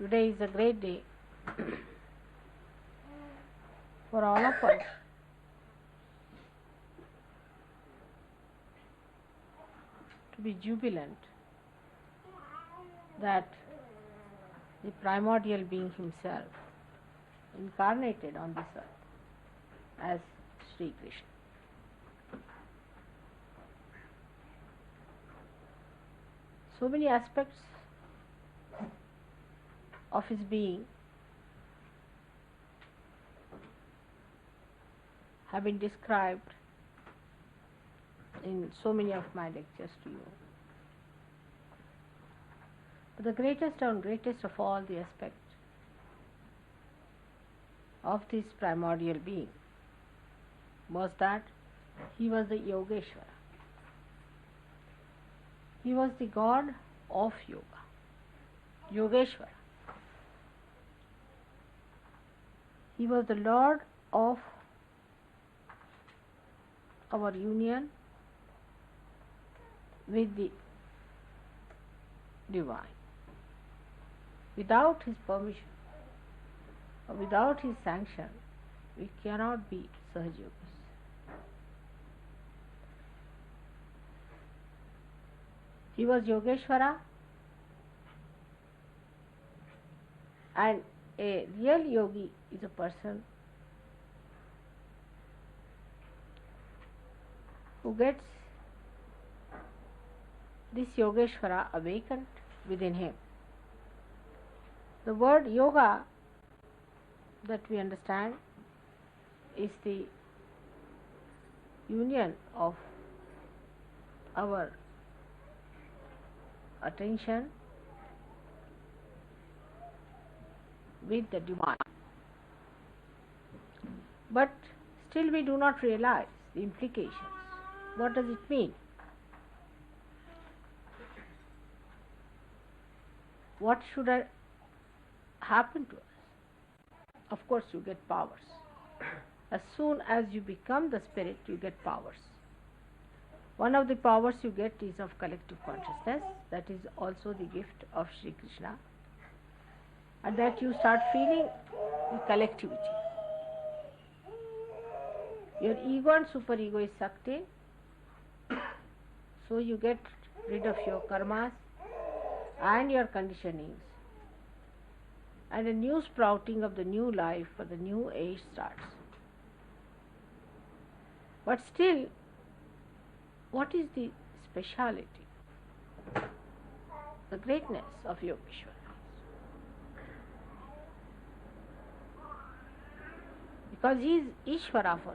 Today is a great day for all of us to be jubilant that the primordial being himself incarnated on this earth as Sri Krishna. So many aspects of his being have been described in so many of my lectures to you. But the greatest and greatest of all the aspects of this primordial being was that he was the Yogeshwara. He was the god of yoga, Yogeshwara. He was the Lord of our union with the divine. Without his permission or without his sanction, we cannot be Sahaja Yogis. He was Yogeshwara, and a real yogi is a person who gets this Yogeshwara awakened within him. The word yoga that we understand is the union of our attention with the divine. But still we do not realize the implications. What does it mean? What should happen to us? Of course, you get powers. As soon as you become the spirit, you get powers. One of the powers you get is of collective consciousness. That is also the gift of Sri Krishna. And that you start feeling the collectivity. Your ego and superego is sucked in, so you get rid of your karmas and your conditionings, and a new sprouting of the new life for the new age starts. But still, what is the speciality, the greatness of Yogeshwara? Because he is Ishvara for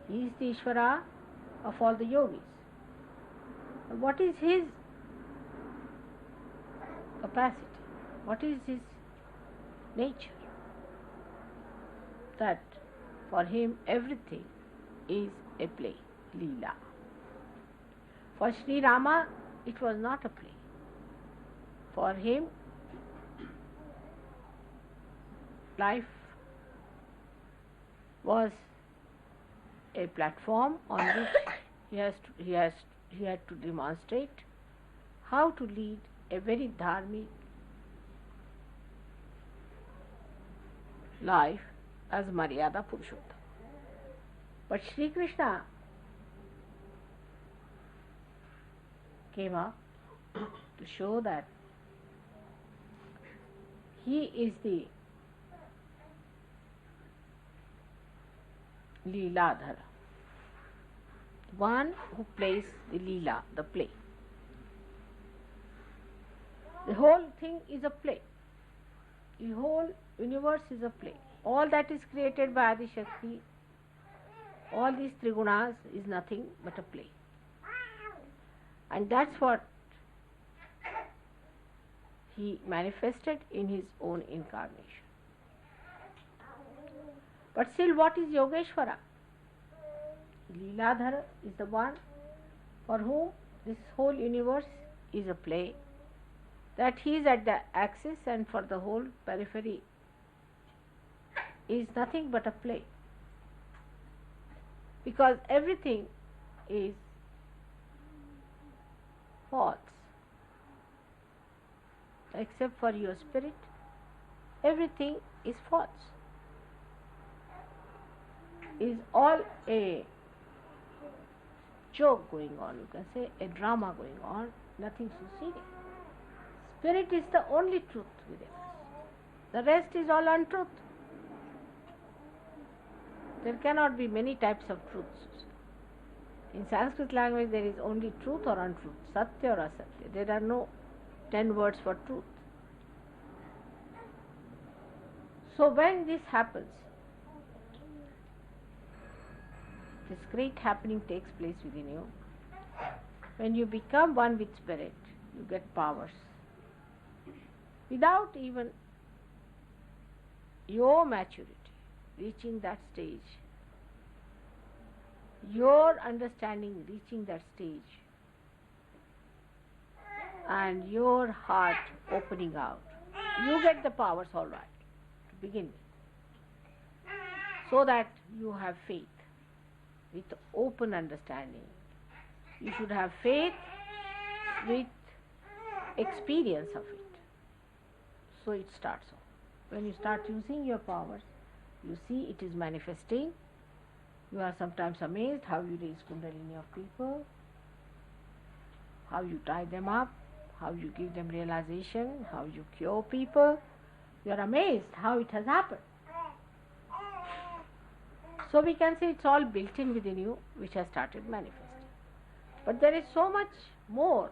you. He is the Ishvara of all the yogis. What is his capacity? What is his nature? That for him everything is a play, Leela. For Sri Rama it was not a play. For him life was a platform on which he had to demonstrate how to lead a very dharmic life as Maryada Purushottam. But Sri Krishna came up to show that he is the Leeladhara, one who plays the Leela, the play. The whole thing is a play. The whole universe is a play. All that is created by Adi Shakti, all these Trigunas is nothing but a play. And that's what he manifested in his own incarnation. But still, what is Yogeshwara? Leeladhara is the one for whom this whole universe is a play, that he is at the axis and for the whole periphery is nothing but a play. Because everything is false. except for your spirit, everything is false. Is all a joke going on, you can say, a drama going on, nothing so serious. Spirit is the only truth within us. The rest is all untruth. There cannot be many types of truths. In Sanskrit language there is only truth or untruth, satya or asatya. There are no 10 words for truth. So when this happens, this great happening takes place within you. When you become one with spirit, you get powers. Without even your maturity reaching that stage, your understanding reaching that stage, and your heart opening out, you get the powers all right to begin with, so that you have faith with open understanding. You should have faith with experience of it. So it starts off. When you start using your powers, you see it is manifesting. You are sometimes amazed how you raise Kundalini of people, how you tie them up, how you give them realization, how you cure people. You are amazed how it has happened. So we can say it's all built in within you, which has started manifesting. But there is so much more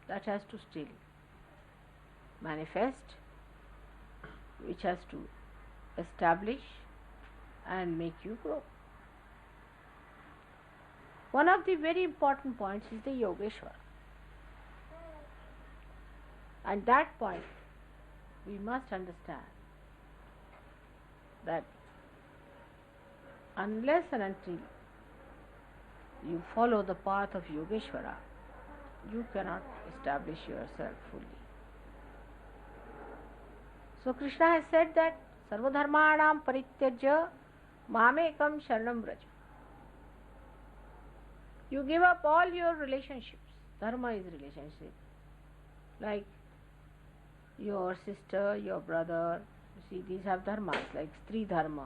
that has to still manifest, which has to establish and make you grow. One of the very important points is the Yogeshwara. And that point, we must understand that unless and until you follow the path of Yogeshwara, you cannot establish yourself fully. So Krishna has said that Sarvadharmanam Parityajya Mamekam Sharanam Vraja. You give up all your relationships. Dharma is relationship. Like your sister, your brother. You see, these have dharmas, like Stri Dharma,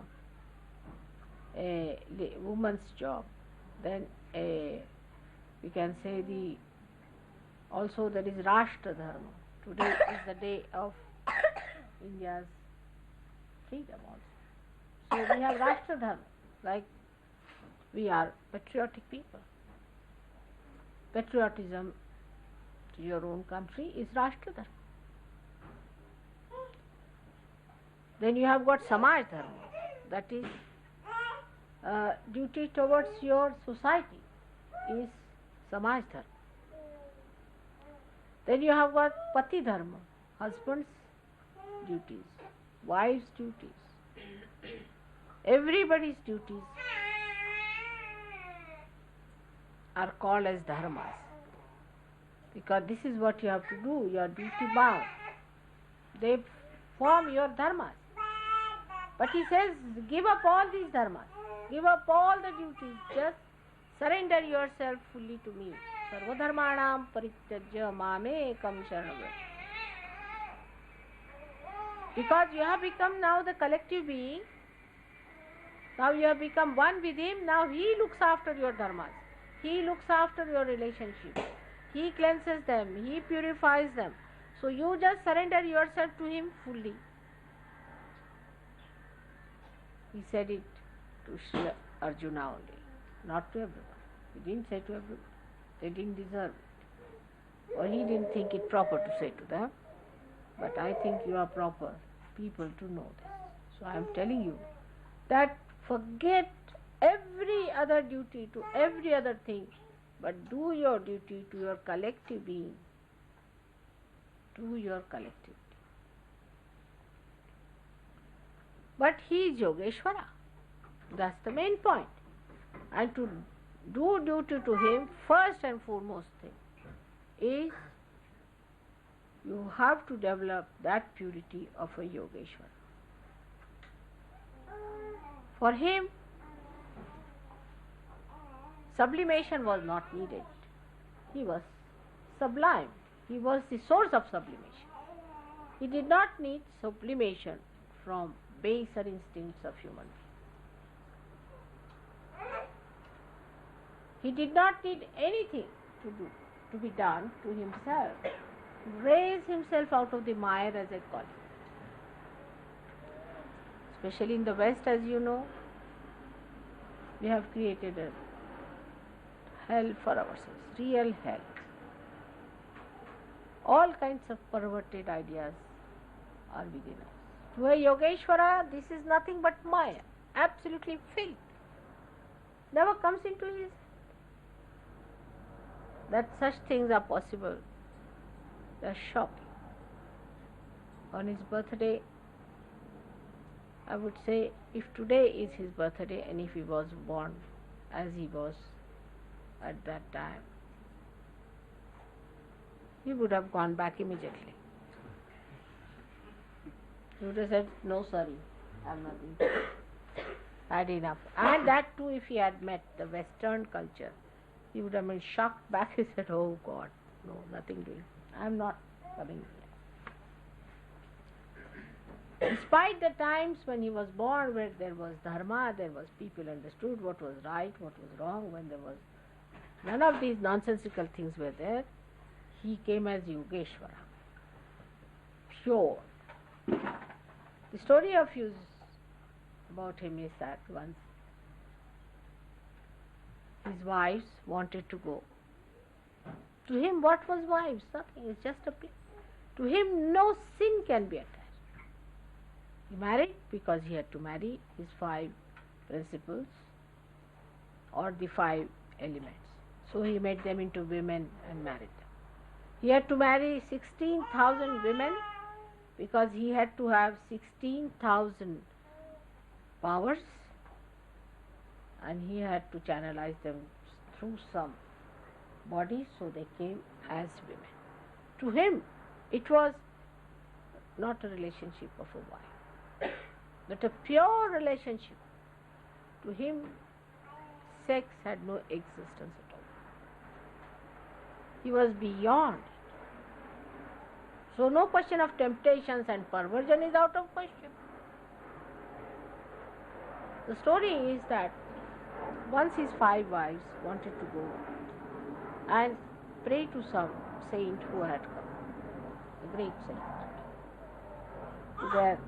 a woman's job. Then we can say also there is Rashtra Dharma. Today is the day of India's freedom also. So we have Rashtra Dharma, like we are patriotic people. Patriotism to your own country is Rashtra Dharma. Then you have got Samaj Dharma, that is duty towards your society is Samaj Dharma. Then you have got Pati Dharma, husband's duties, wife's duties, everybody's duties are called as dharmas, because this is what you have to do, you are duty bound. They form your dharmas. But he says, give up all these dharmas, give up all the duties, just surrender yourself fully to me. Sarvadharmanam Parityajya Mamekam Sharanam. Because you have become now the collective being, now you have become one with him, now he looks after your dharmas, he looks after your relationships, he cleanses them, he purifies them. So you just surrender yourself to him fully. He said it to Shri Arjuna only, not to everyone. He didn't say to everyone. They didn't deserve it. Or he didn't think it proper to say to them. But I think you are proper people to know this. So I am telling you that forget every other duty to every other thing, but do your duty to your collective being, to your collectivity. But he is Yogeshwara. That's the main point. And to do duty to him, first and foremost thing is you have to develop that purity of a Yogeshwara. For him, sublimation was not needed. He was sublime. He was the source of sublimation. He did not need sublimation from baser instincts of human beings. He did not need anything to be done to himself, to raise himself out of the mire, as I call it. Especially in the West, as you know, we have created a hell for ourselves, real hell. All kinds of perverted ideas are within us. To a Yogeshwara, this is nothing but Maya, absolutely filth. Never comes into his head that such things are possible. They are shocking. On his birthday, I would say, if today is his birthday and if he was born as he was at that time, he would have gone back immediately. He would have said, no sorry, I have nothing. Had enough. And that too, if he had met the Western culture, he would have been shocked back. He said, oh God, no, nothing doing. I am not coming here. Despite the times when he was born, where there was Dharma, there was people understood what was right, what was wrong, when there was none of these nonsensical things were there, he came as Yogeshwara, pure. The story of his about him is that once his wives wanted to go. To him, what was wives? Nothing, it's just a place. To him, no sin can be attached. He married because he had to marry his 5 principles or the 5 elements. So he made them into women and married them. He had to marry 16,000 women because he had to have 16,000 powers, and he had to channelize them through some bodies, so they came as women. To him, it was not a relationship of a wife, but a pure relationship. To him, sex had no existence at all. He was beyond it. So no question of temptations and perversion is out of question. The story is that once his 5 wives wanted to go and pray to some saint who had come, a great saint, to their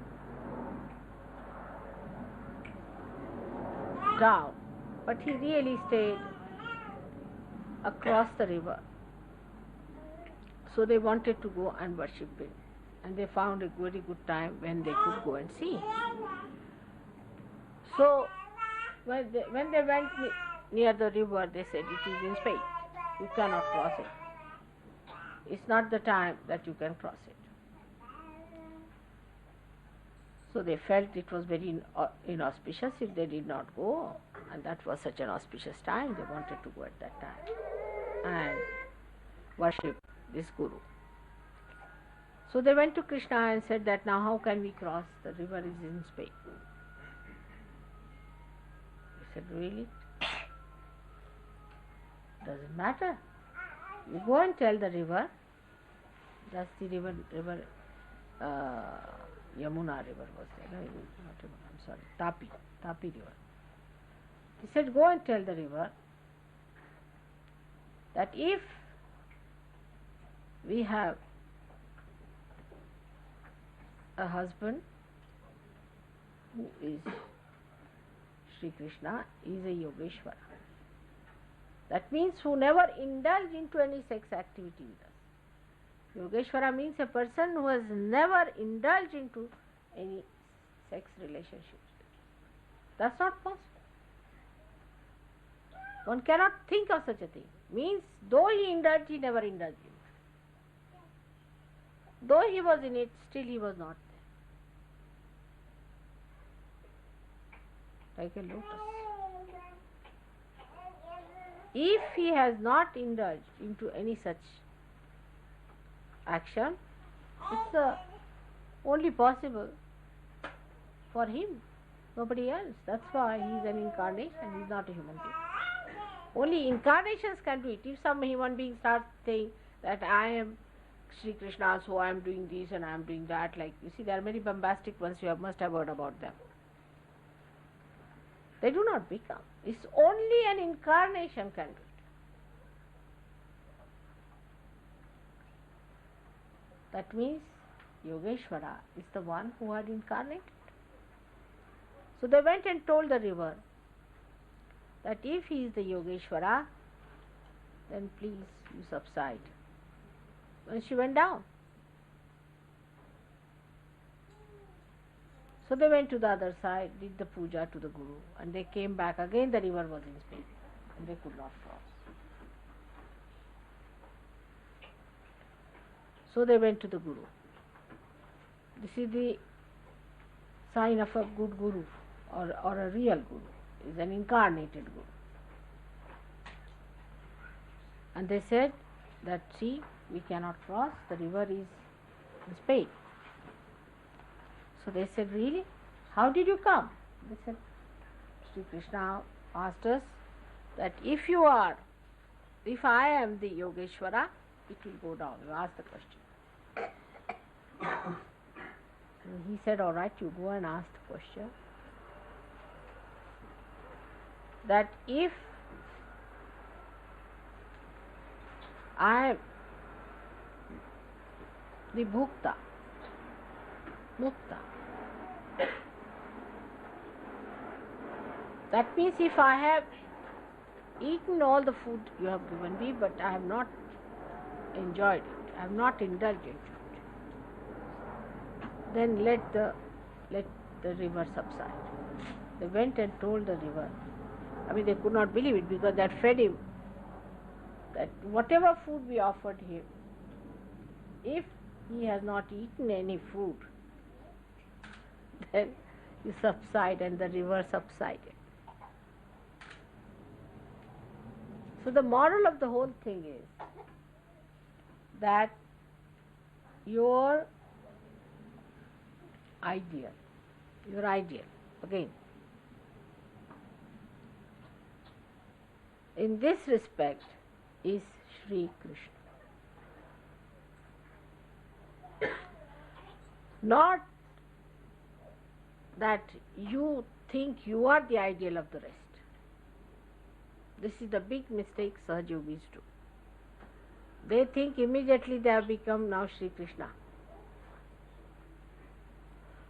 town, but he really stayed across the river. So they wanted to go and worship him, and they found a very good time when they could go and see him. So when they went near the river, they said, it is in Spain, you cannot cross it. It's not the time that you can cross it. So they felt it was very inauspicious if they did not go, and that was such an auspicious time. They wanted to go at that time and worship this Guru. So they went to Krishna and said that now how can we cross? The river is in Spain. He said, really? Doesn't matter. You go and tell the river. That's the river Yamuna river was there. No, not Yamuna, I'm sorry, Tapi river. He said, go and tell the river that if we have a husband who is Sri Krishna, is a Yogeshwara. That means who never indulge into any sex activity with us. Yogeshwara means a person who has never indulged into any sex relationships. That's not possible. One cannot think of such a thing. Means though he indulged, he never indulged in it. Though he was in it, still he was not there. Like a lotus. If he has not indulged into any such action, it's only possible for him, nobody else. That's why he is an incarnation, he is not a human being. Only incarnations can do it. If some human being starts saying that I am Sri Krishna, so I am doing this and I am doing that. Like, you see, there are many bombastic ones, must have heard about them. They do not become. It's only an incarnation can do it. That means Yogeshwara is the one who had incarnated. So they went and told the river that if he is the Yogeshwara, then please you subside. And she went down. So they went to the other side, did the puja to the Guru, and they came back. Again the river was in speed, and they could not cross. So they went to the Guru. This is the sign of a good Guru, or a real Guru, is an incarnated Guru. And they said that, see, we cannot cross, the river is in Spain. So they said, really? How did you come? They said, Sri Krishna asked us that if I am the Yogeshwara, it will go down. You ask the question. And he said, all right, you go and ask the question. That if I am the Mukta, that means if I have eaten all the food you have given me, but I have not enjoyed it, I have not indulged it, then let the river subside. They went and told the river. I mean, they could not believe it, because that fed him, that whatever food we offered him, if he has not eaten any food, then you subside, and the river subsided. So the moral of the whole thing is that your ideal, again, in this respect is Shri Krishna. Not that you think you are the ideal of the rest. This is the big mistake Sahaja yogis do. They think immediately they have become now Shri Krishna,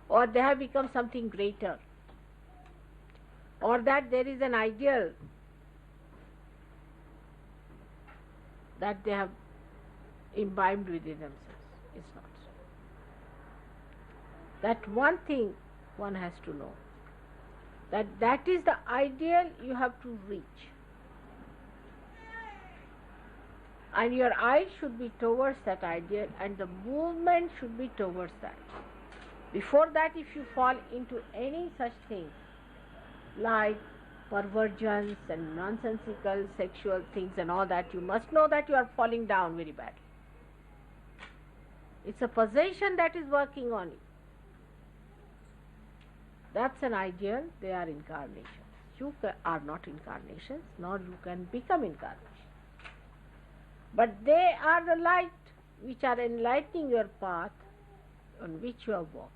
or they have become something greater, or that there is an ideal that they have imbibed within themselves. It's not so. That one thing one has to know, that is the ideal you have to reach. And your eye should be towards that ideal, and the movement should be towards that. Before that, if you fall into any such thing like perversions and nonsensical sexual things and all that, you must know that you are falling down very badly. It's a possession that is working on you. That's an ideal, they are incarnations. You are not incarnations, nor you can become incarnations. But they are the light which are enlightening your path on which you are walking.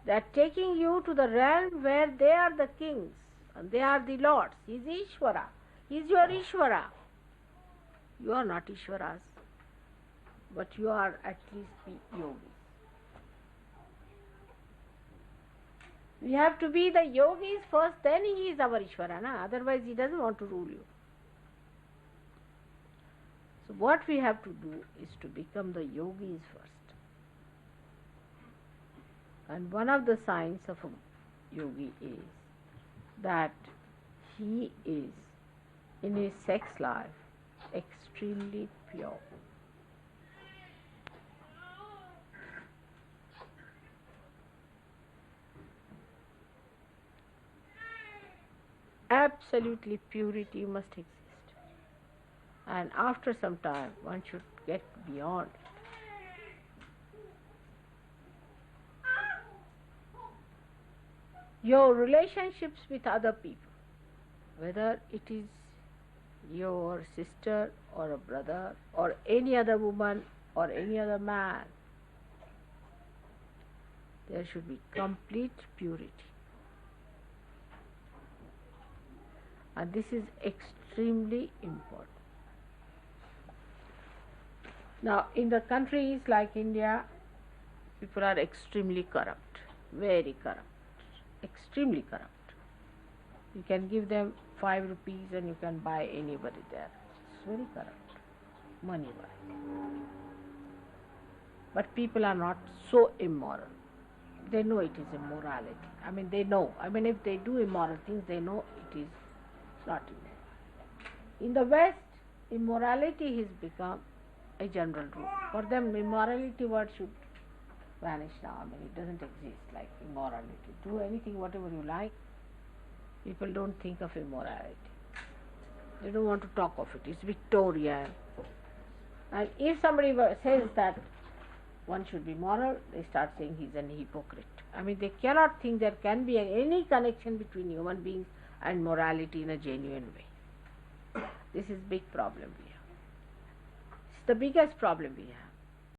They are taking you to the realm where they are the kings and they are the lords. He is Ishvara. He is your Ishvara. You are not Ishvaras, but you are at least the yogis. We have to be the yogis first, then he is our Ishvara. Otherwise he doesn't want to rule you. So what we have to do is to become the yogis first. And one of the signs of a yogi is that he is, in his sex life, extremely pure. Absolutely purity must exist. And after some time, one should get beyond it. Your relationships with other people, whether it is your sister or a brother or any other woman or any other man. There should be complete purity. And this is extremely important. Now, in the countries like India, people are extremely corrupt, very corrupt, extremely corrupt. You can give them 5 rupees and you can buy anybody there. It's very corrupt, money wise. But people are not so immoral. They know it is immorality. They know. If they do immoral things, they know it is not immoral. In the West, immorality has become a general rule. For them, immorality word should vanish now. It doesn't exist like immorality. Do anything, whatever you like. People don't think of immorality. They don't want to talk of it. It's Victorian. And if somebody says that one should be moral, they start saying he's an hypocrite. They cannot think there can be any connection between human beings and morality in a genuine way. This is big problem we have. It's the biggest problem we have.